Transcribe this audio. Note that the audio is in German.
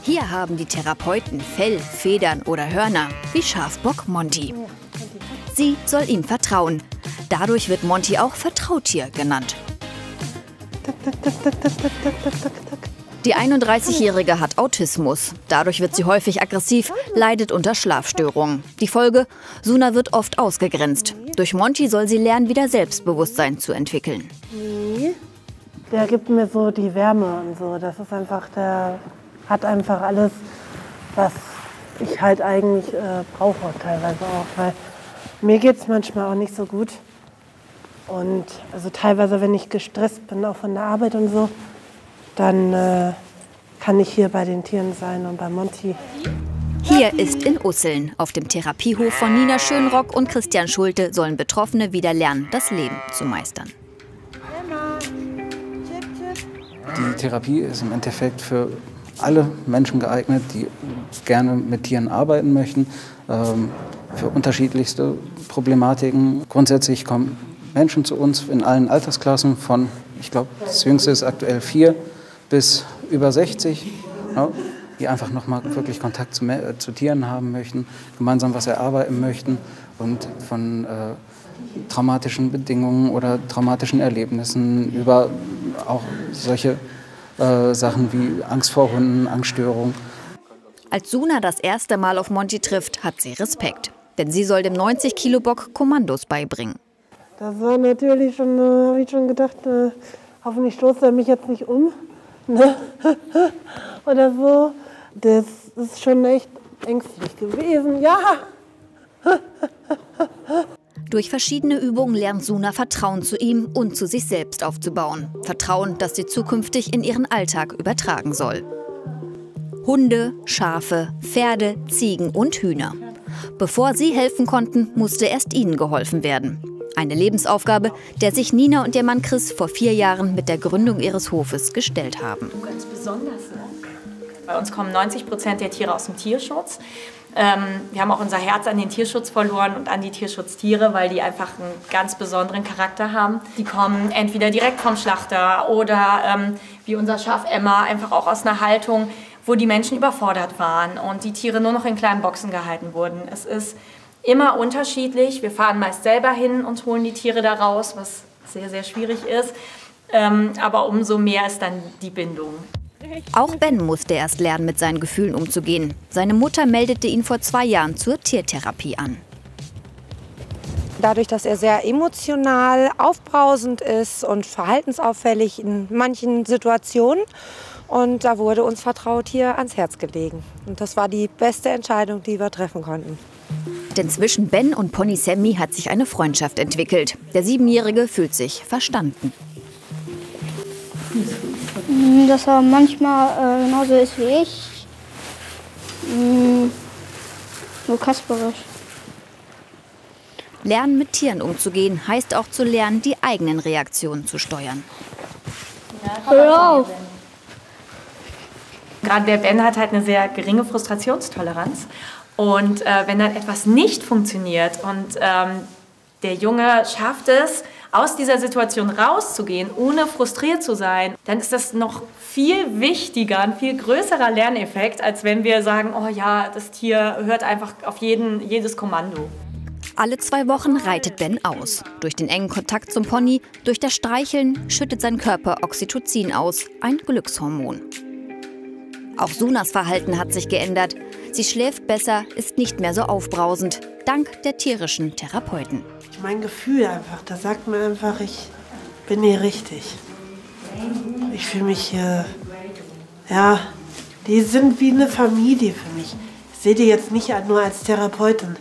Hier haben die Therapeuten Fell, Federn oder Hörner, wie Schafbock Monty. Sie soll ihm vertrauen. Dadurch wird Monty auch Vertrautier genannt. Die 31-Jährige hat Autismus. Dadurch wird sie häufig aggressiv, leidet unter Schlafstörungen. Die Folge? Suna wird oft ausgegrenzt. Durch Monty soll sie lernen, wieder Selbstbewusstsein zu entwickeln. Der gibt mir so die Wärme und so. Das ist einfach, der hat einfach alles, was ich halt eigentlich brauche teilweise auch. Weil mir geht es manchmal auch nicht so gut. Und also teilweise, wenn ich gestresst bin, auch von der Arbeit und so, dann kann ich hier bei den Tieren sein und bei Monty. Hier ist in Usseln. Auf dem Therapiehof von Nina Schönrock und Christian Schulte sollen Betroffene wieder lernen, das Leben zu meistern. Die Therapie ist im Endeffekt für alle Menschen geeignet, die gerne mit Tieren arbeiten möchten, für unterschiedlichste Problematiken. Grundsätzlich kommen Menschen zu uns in allen Altersklassen von, ich glaube, das Jüngste ist aktuell 4 bis über 60, ja, die einfach nochmal wirklich Kontakt zu Tieren haben möchten, gemeinsam was erarbeiten möchten und von traumatischen Bedingungen oder traumatischen Erlebnissen über auch solche Sachen wie Angst vor Hunden, Angststörungen. Als Suna das erste Mal auf Monty trifft, hat sie Respekt. Denn sie soll dem 90-Kilo-Bock Kommandos beibringen. Das war natürlich schon, habe ich schon gedacht, hoffentlich stoßt er mich jetzt nicht um. Ne? Oder so. Das ist schon echt ängstlich gewesen, ja. Durch verschiedene Übungen lernt Suna Vertrauen zu ihm und zu sich selbst aufzubauen. Vertrauen, das sie zukünftig in ihren Alltag übertragen soll. Hunde, Schafe, Pferde, Ziegen und Hühner. Bevor sie helfen konnten, musste erst ihnen geholfen werden. Eine Lebensaufgabe, der sich Nina und ihr Mann Chris vor 4 Jahren mit der Gründung ihres Hofes gestellt haben. Ganz besonders, ne? Bei uns kommen 90% der Tiere aus dem Tierschutz. Wir haben auch unser Herz an den Tierschutz verloren und an die Tierschutztiere, weil die einfach einen ganz besonderen Charakter haben. Die kommen entweder direkt vom Schlachter oder wie unser Schaf Emma, einfach auch aus einer Haltung, wo die Menschen überfordert waren und die Tiere nur noch in kleinen Boxen gehalten wurden. Es ist immer unterschiedlich. Wir fahren meist selber hin und holen die Tiere da raus, was sehr, sehr schwierig ist. Aber umso mehr ist dann die Bindung. Auch Ben musste erst lernen, mit seinen Gefühlen umzugehen. Seine Mutter meldete ihn vor 2 Jahren zur Tiertherapie an. Dadurch, dass er sehr emotional, aufbrausend ist und verhaltensauffällig in manchen Situationen. Und da wurde uns Vertrautier ans Herz gelegen. Und das war die beste Entscheidung, die wir treffen konnten. Denn zwischen Ben und Pony Sammy hat sich eine Freundschaft entwickelt. Der 7-Jährige fühlt sich verstanden. Dass er manchmal genauso ist wie ich. Nur kasperisch. Lernen, mit Tieren umzugehen, heißt auch zu lernen, die eigenen Reaktionen zu steuern. Hör auf! Gerade der Ben hat halt eine sehr geringe Frustrationstoleranz. Und wenn dann etwas nicht funktioniert und der Junge schafft es, aus dieser Situation rauszugehen, ohne frustriert zu sein, dann ist das noch viel wichtiger, ein viel größerer Lerneffekt, als wenn wir sagen, oh ja, das Tier hört einfach auf jedes Kommando. Alle 2 Wochen reitet Ben aus. Durch den engen Kontakt zum Pony, durch das Streicheln schüttet sein Körper Oxytocin aus, ein Glückshormon. Auch Sunas Verhalten hat sich geändert. Sie schläft besser, ist nicht mehr so aufbrausend, dank der tierischen Therapeuten. Mein Gefühl einfach, da sagt mir einfach, ich bin hier richtig. Ich fühle mich hier, die sind wie eine Familie für mich. Ich sehe die jetzt nicht nur als Therapeutin.